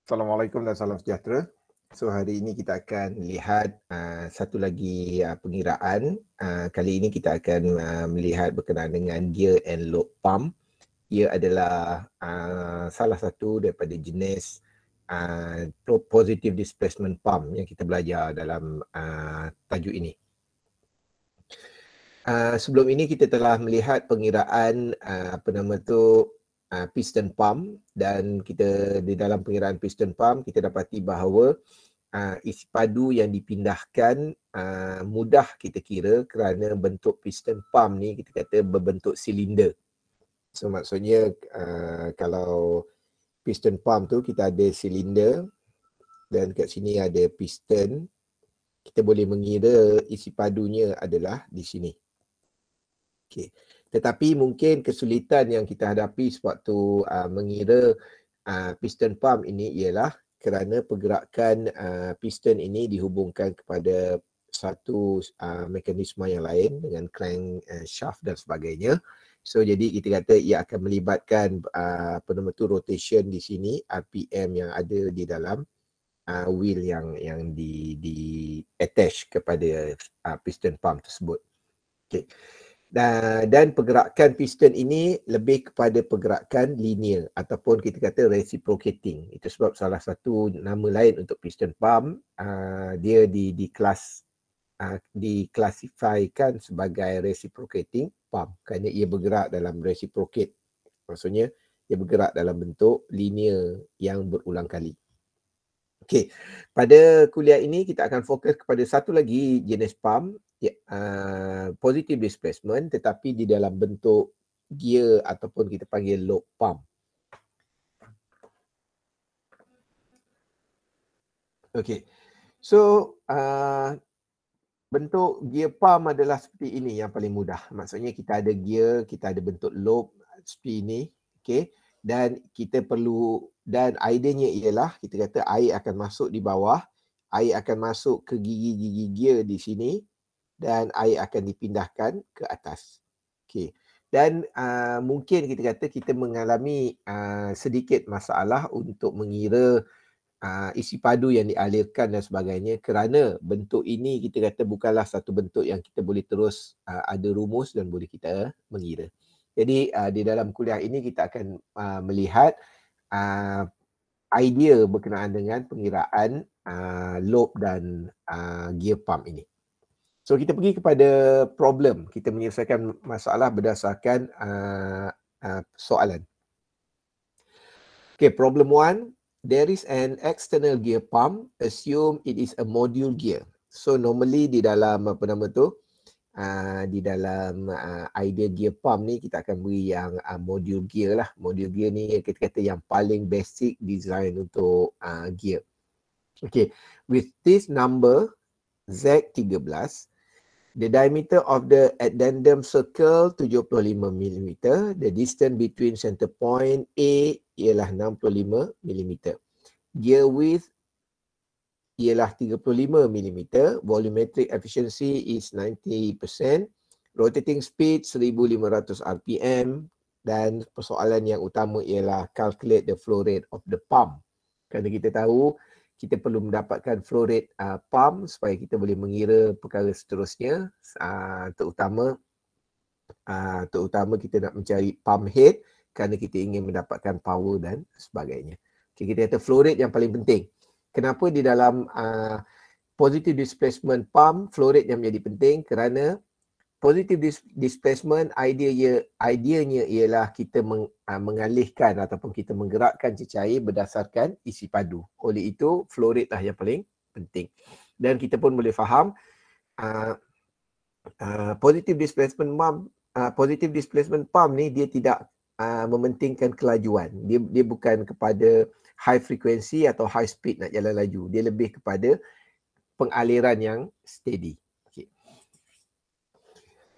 Assalamualaikum dan salam sejahtera. So hari ini kita akan lihat satu lagi pengiraan. Kali ini kita akan melihat berkenaan dengan gear and load pump. Ia adalah salah satu daripada jenis positive displacement pump yang kita belajar dalam tajuk ini. Sebelum ini kita telah melihat pengiraan piston pump, dan kita di dalam pengiraan piston pump kita dapati bahawa isi padu yang dipindahkan mudah kita kira kerana bentuk piston pump ni kita kata berbentuk silinder. So maksudnya kalau piston pump tu kita ada silinder dan kat sini ada piston, kita boleh mengira isi padunya adalah di sini. Okay. Tetapi mungkin kesulitan yang kita hadapi sewaktu mengira piston pump ini ialah kerana pergerakan piston ini dihubungkan kepada satu mekanisme yang lain dengan crank shaft dan sebagainya. So jadi kita kata ia akan melibatkan rotation di sini, RPM yang ada di dalam wheel yang di attach kepada piston pump tersebut. Okay. Dan pergerakan piston ini lebih kepada pergerakan linear ataupun kita kata reciprocating. Itu sebab salah satu nama lain untuk piston pump dia diklasifikasikan sebagai reciprocating pump kerana ia bergerak dalam reciprocate. Maksudnya ia bergerak dalam bentuk linear yang berulang kali. Okey, pada kuliah ini kita akan fokus kepada satu lagi jenis pump, positive displacement, tetapi di dalam bentuk gear ataupun kita panggil load pump. Okey, so bentuk gear pump adalah seperti ini yang paling mudah. Maksudnya kita ada gear, kita ada bentuk lobe seperti ini, okey. Dan kita perlu, dan idenya ialah kita kata air akan masuk di bawah, air akan masuk ke gigi-gigi gear di sini dan air akan dipindahkan ke atas. Okey. Dan mungkin kita kata kita mengalami sedikit masalah untuk mengira isi padu yang dialirkan dan sebagainya kerana bentuk ini kita kata bukanlah satu bentuk yang kita boleh terus ada rumus dan boleh kita mengira. Jadi di dalam kuliah ini kita akan melihat idea berkenaan dengan pengiraan lobe dan gear pump ini. So kita pergi kepada problem. Kita menyelesaikan masalah berdasarkan soalan. Okay, problem 1. There is an external gear pump. Assume it is a module gear. So normally di dalam di dalam idea gear pump ni kita akan beri yang module gear lah. Module gear ni kita kata yang paling basic design untuk gear. Okay, with this number Z13, the diameter of the addendum circle 75 mm, the distance between center point A ialah 65 mm. Gear width ialah 35 mm, volumetric efficiency is 90%, rotating speed 1500 rpm, dan persoalan yang utama ialah calculate the flow rate of the pump. Kerana kita tahu kita perlu mendapatkan flow rate pump supaya kita boleh mengira perkara seterusnya, terutama kita nak mencari pump head kerana kita ingin mendapatkan power dan sebagainya. Okay, kita kata flow rate yang paling penting. Kenapa di dalam positive displacement pump flow rate yang menjadi penting? Kerana positive displacement ideanya ialah kita mengalihkan ataupun kita menggerakkan cecair berdasarkan isi padu. Oleh itu flow rate lah yang paling penting. Dan kita pun boleh faham positive displacement pump ni dia tidak mementingkan kelajuan. Dia bukan kepada high frequency atau high speed nak jalan laju. Dia lebih kepada pengaliran yang steady.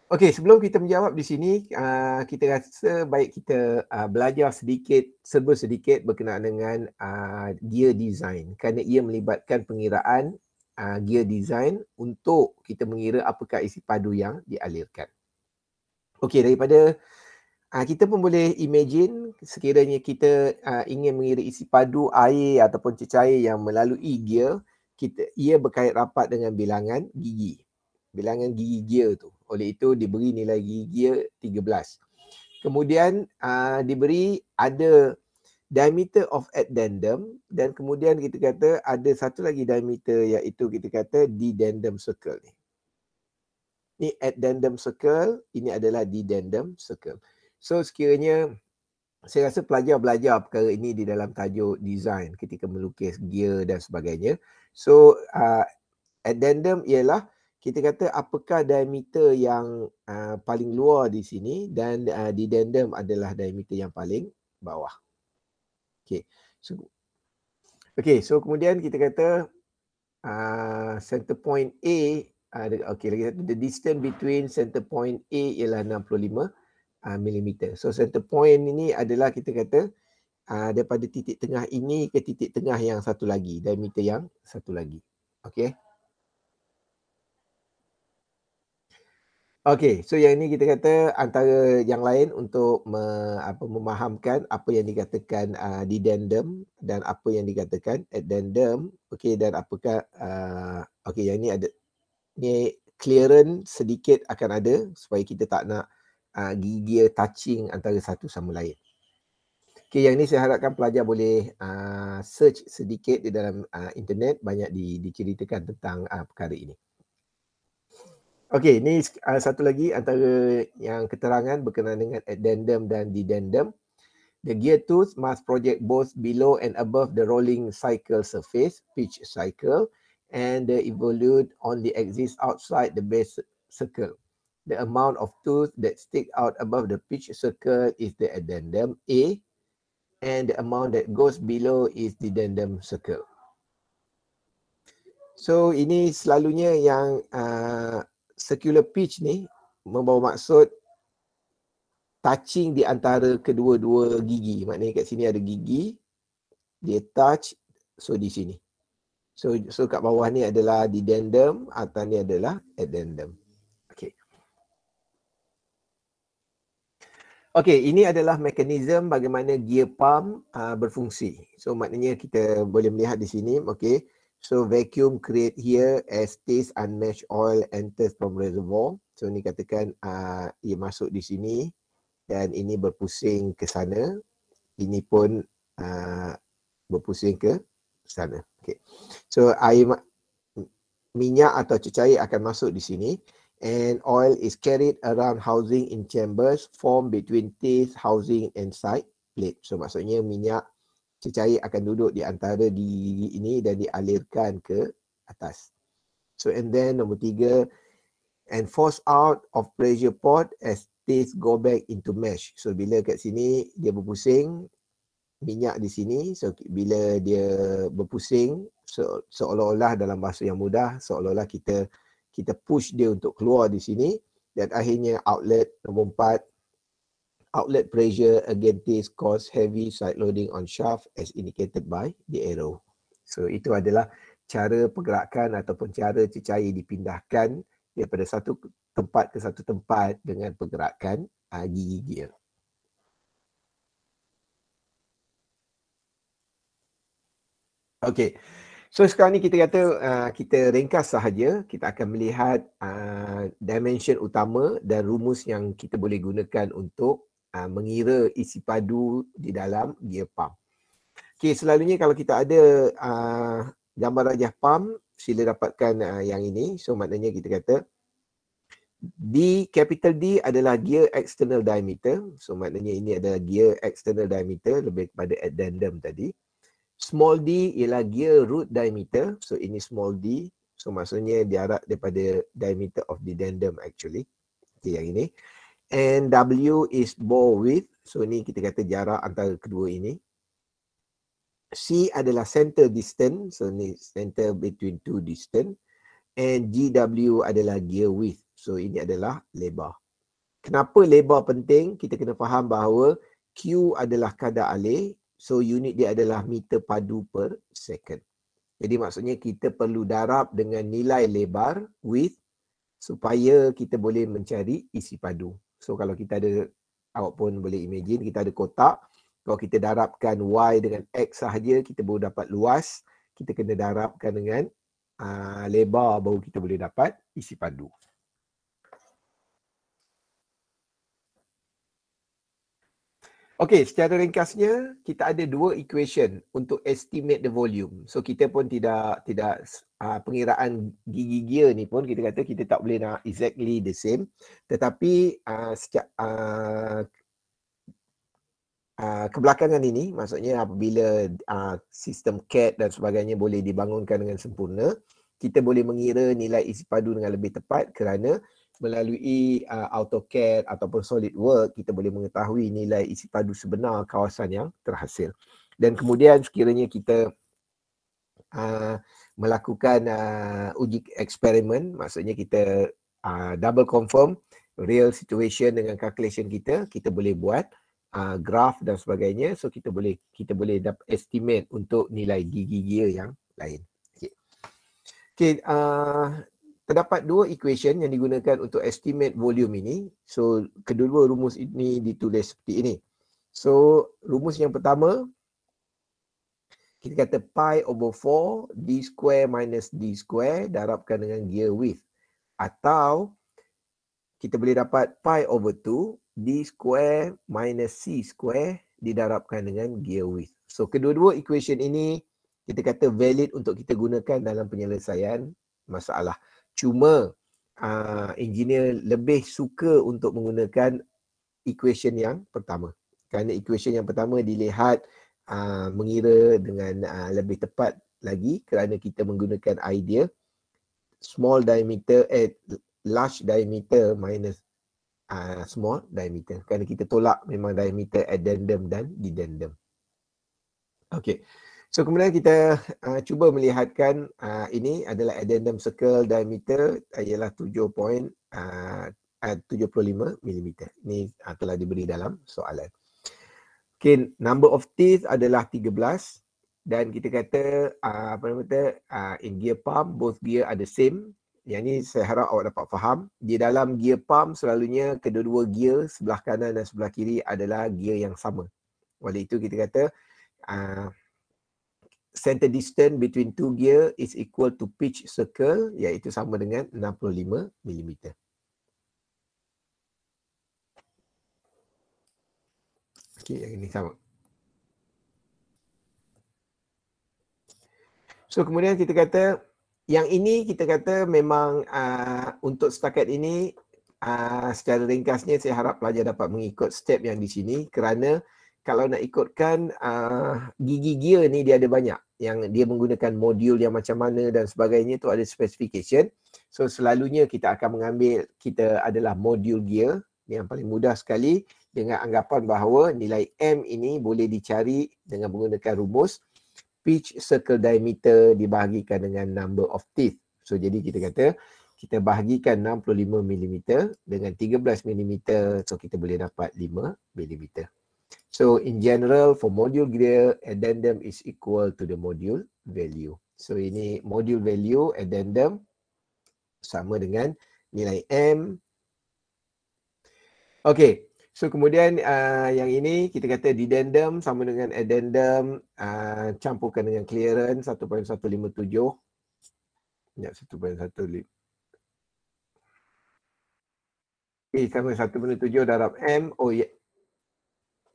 Okey, sebelum kita menjawab di sini, kita rasa baik kita belajar serba sedikit berkenaan dengan gear design kerana ia melibatkan pengiraan gear design untuk kita mengira apakah isi padu yang dialirkan. Okey, daripada Kita pun boleh imagine sekiranya kita ingin mengira isi padu air ataupun cecair yang melalui gear, ia berkait rapat dengan bilangan gigi. Bilangan gigi gear tu. Oleh itu diberi nilai gigi gear 13. Kemudian diberi ada diameter of addendum dan kemudian kita kata ada satu lagi diameter iaitu kita kata dedendum circle ni. Ni addendum circle, ini adalah dedendum circle. So sekiranya saya rasa pelajar belajar perkara ini di dalam tajuk design ketika melukis gear dan sebagainya. So addendum ialah kita kata apakah diameter yang paling luar di sini dan dedendum adalah diameter yang paling bawah. So kemudian kita kata center point A, lagi satu, the distance between center point A ialah 65 mm. So center point ini adalah kita kata daripada titik tengah ini ke titik tengah yang satu lagi, diameter yang satu lagi. Okey. Okey, so yang ini kita kata antara yang lain untuk memahamkan apa yang dikatakan dedendum dan apa yang dikatakan addendum. Okey, dan apakah yang ini ada ni clearance sedikit akan ada supaya kita tak nak gigi touching antara satu sama lain. Okey, yang ini saya harapkan pelajar boleh search sedikit di dalam internet, banyak diceritakan tentang perkara ini. Okey, ni satu lagi antara yang keterangan berkenaan dengan addendum dan dedendum. The gear tooth must project both below and above the rolling cycle surface, pitch cycle, and the evolute only exists outside the base circle. The amount of tooth that stick out above the pitch circle is the addendum A, and the amount that goes below is the dedendum circle. So ini selalunya yang circular pitch ni membawa maksud touching di antara kedua-dua gigi. Maknanya kat sini ada gigi, dia touch, so di sini. So kat bawah ni adalah dedendum, atas ni adalah addendum. Okey, ini adalah mekanisme bagaimana gear pump berfungsi. So maknanya kita boleh melihat di sini, okey. So vacuum create here as taste unmatched oil enters from reservoir. So ni katakan ia masuk di sini dan ini berpusing ke sana. Ini pun berpusing ke sana. Okay. So air minyak atau cecair akan masuk di sini and oil is carried around housing in chambers formed between taste housing and side plate. So maksudnya minyak cecair akan duduk di antara di ini dan dialirkan ke atas. So and then nombor 3, and force out of pressure pot as taste go back into mesh. So bila kat sini dia berpusing, minyak di sini, so bila dia berpusing, so, seolah-olah dalam bahasa yang mudah, seolah-olah kita push dia untuk keluar di sini dan akhirnya outlet nombor 4, outlet pressure against this cause heavy side loading on shaft as indicated by the arrow. So itu adalah cara pergerakan ataupun cara cecair dipindahkan daripada satu tempat ke satu tempat dengan pergerakan gigi gear. Okey. So sekarang ni kita kata kita ringkas sahaja, kita akan melihat dimension utama dan rumus yang kita boleh gunakan untuk mengira isi padu di dalam gear pump. Okey, selalunya kalau kita ada gambar rajah pump, sila dapatkan yang ini. So maknanya kita kata D, capital D adalah gear external diameter. So maknanya ini adalah gear external diameter, lebih kepada addendum tadi. Small d ialah gear root diameter. So ini small d. So maksudnya diarak daripada diameter of the dedendum actually. Okay, yang ini. And W is bore width. So ni kita kata jarak antara kedua ini. C adalah center distance. So ni center between two distance. And GW adalah gear width. So ini adalah lebar. Kenapa lebar penting? Kita kena faham bahawa Q adalah kadar alih. So unit dia adalah meter padu per second. Jadi maksudnya kita perlu darab dengan nilai lebar, width, supaya kita boleh mencari isi padu. So kalau kita ada awak pun boleh imagine kita ada kotak. Kalau kita darabkan Y dengan X sahaja, kita baru dapat luas. Kita kena darabkan dengan lebar baru kita boleh dapat isi padu. Okey, secara ringkasnya kita ada dua equation untuk estimate the volume. So kita pun tidak pengiraan gigi gear ni pun kita kata kita tak boleh nak exactly the same. Tetapi kebelakangan ini, maksudnya apabila sistem CAD dan sebagainya boleh dibangunkan dengan sempurna, kita boleh mengira nilai isi padu dengan lebih tepat kerana melalui AutoCAD ataupun SolidWorks kita boleh mengetahui nilai isi padu sebenar kawasan yang terhasil. Dan kemudian sekiranya kita melakukan uji eksperimen, maksudnya kita double confirm real situation dengan calculation kita boleh buat graf dan sebagainya. So kita boleh dapat estimate untuk nilai gigi gear yang lain. Okay, terdapat dua equation yang digunakan untuk estimate volume ini. So kedua rumus ini ditulis seperti ini. So rumus yang pertama, kita kata pi over 4 d square minus d square darabkan dengan gear width. Atau kita boleh dapat pi over 2 d square minus c square didarabkan dengan gear width. So kedua-dua equation ini kita kata valid untuk kita gunakan dalam penyelesaian masalah. Cuma engineer lebih suka untuk menggunakan equation yang pertama. Kerana equation yang pertama dilihat mengira dengan lebih tepat lagi kerana kita menggunakan idea small diameter large diameter minus small diameter. Kerana kita tolak memang diameter addendum dan dedendum. Okey. So kemudian kita cuba melihatkan ini adalah addendum circle diameter ialah 75 mm. Ini telah diberi dalam soalan. Okay, number of teeth adalah 13 dan kita kata in gear pump both gear are the same. Yang ni saya harap awak dapat faham. Di dalam gear pump selalunya kedua-dua gear sebelah kanan dan sebelah kiri adalah gear yang sama. Oleh itu kita kata center distance between two gear is equal to pitch circle, iaitu sama dengan 65 mm. Okey, yang ini sama. So kemudian kita kata yang ini kita kata memang untuk setakat ini secara ringkasnya saya harap pelajar dapat mengikut step yang di sini kerana kalau nak ikutkan gigi gear ni dia ada banyak yang dia menggunakan modul yang macam mana dan sebagainya, tu ada specification. So selalunya kita akan mengambil kita adalah modul gear yang paling mudah sekali dengan anggapan bahawa nilai M ini boleh dicari dengan menggunakan rumus pitch circle diameter dibahagikan dengan number of teeth. So jadi kita kata kita bahagikan 65 mm dengan 13 mm, so kita boleh dapat 5 mm. So in general for module gear addendum is equal to the module value. So ini module value addendum sama dengan nilai M. Okay, so kemudian yang ini kita kata dedendum sama dengan addendum campurkan dengan clearance 1.157. Ya, 1.157. Okay, sama 1.7 darab M. Oh ya.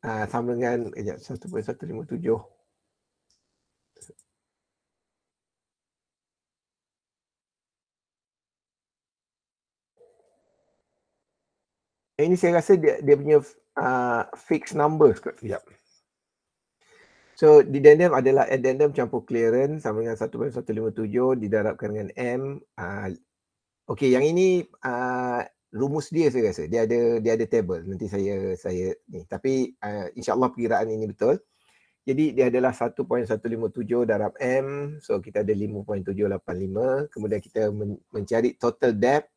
Sama dengan 1.157. Ini saya rasa dia punya fixed numbers kot. Sekejap. So dedendum adalah addendum campur clearance sama dengan 1.157 didarabkan dengan M. Okey, yang ini rumus dia saya rasa. Dia ada table. Nanti saya ni. Tapi insya-Allah perkiraan ini betul. Jadi dia adalah 1.157 darab M. So kita ada 5.785. Kemudian kita mencari total depth.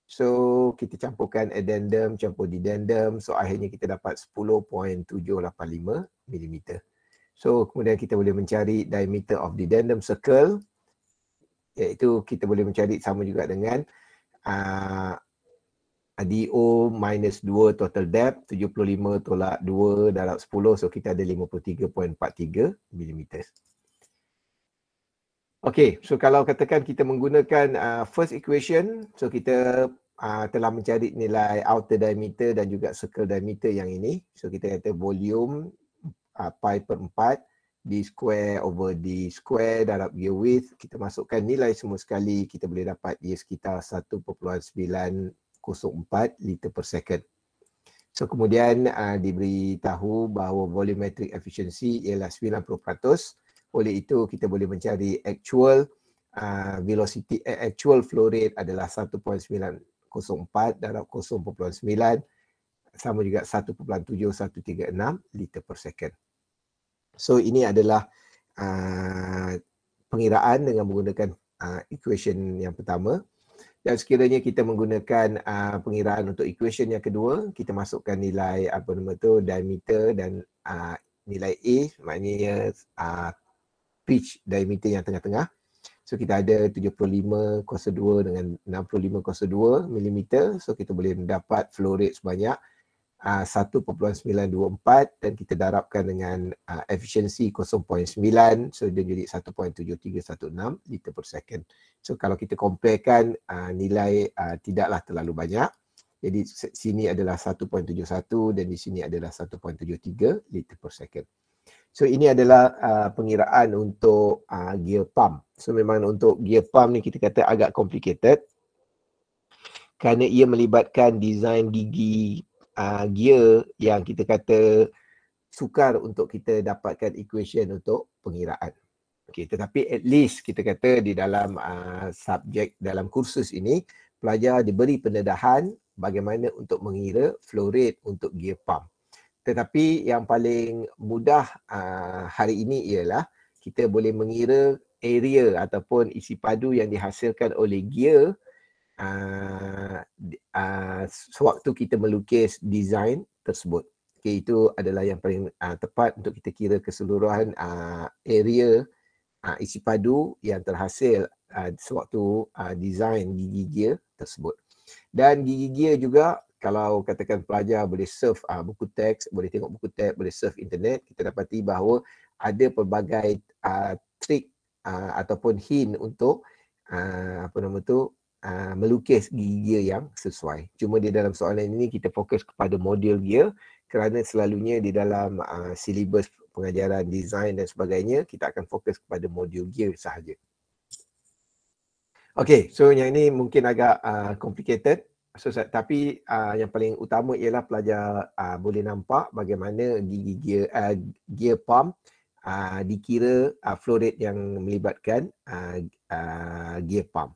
So kita campurkan addendum campur dedendum. So akhirnya kita dapat 10.785 mm. So kemudian kita boleh mencari diameter of dedendum circle, iaitu kita boleh mencari sama juga dengan DO minus 2 total depth, 75 tolak 2 darab 10, so kita ada 53.43 mm. Okay, so kalau katakan kita menggunakan first equation, so kita telah mencari nilai outer diameter dan juga circle diameter yang ini. So kita kata volume pi per 4 d square over d square darab gear width. Kita masukkan nilai semua sekali, kita boleh dapat dia sekitar 1.904 liter per second. So kemudian diberitahu bahawa volumetric efficiency ialah 90%. Oleh itu kita boleh mencari actual velocity, actual flow rate adalah 1.904 darab 0.9 sama juga 1.7136 liter per second. So ini adalah pengiraan dengan menggunakan equation yang pertama. Dan sekiranya kita menggunakan pengiraan untuk equation yang kedua, kita masukkan nilai diameter dan nilai A, maknanya pitch diameter yang tengah-tengah. So kita ada 75/2 dengan 65/2 mm. So kita boleh mendapat flow rate sebanyak 1.924 dan kita darabkan dengan efficiency 0.9, so dia jadi 1.7316 liter per second. So kalau kita comparekan nilai tidaklah terlalu banyak. Jadi sini adalah 1.71 dan di sini adalah 1.73 liter per second. So ini adalah pengiraan untuk gear pump. So memang untuk gear pump ni kita kata agak complicated kerana ia melibatkan design gigi gear yang kita kata sukar untuk kita dapatkan equation untuk pengiraan. Okay, tetapi at least kita kata di dalam subjek dalam kursus ini, pelajar diberi pendedahan bagaimana untuk mengira flow rate untuk gear pump. Tetapi yang paling mudah hari ini ialah kita boleh mengira area ataupun isi padu yang dihasilkan oleh gear sewaktu kita melukis design tersebut. Okay, itu adalah yang paling tepat untuk kita kira keseluruhan area isi padu yang terhasil sewaktu design gigi gear tersebut. Dan gigi gear juga, kalau katakan pelajar boleh surf buku teks, boleh tengok buku teks, boleh surf internet, kita dapati bahawa ada pelbagai trik ataupun hint untuk melukis gigi gear yang sesuai. Cuma di dalam soalan ini kita fokus kepada model gear kerana selalunya di dalam silibus pengajaran design dan sebagainya kita akan fokus kepada modul gear sahaja. Okay, so yang ini mungkin agak complicated. So, tapi yang paling utama ialah pelajar boleh nampak bagaimana gigi gear pump dikira flow rate yang melibatkan gear pump.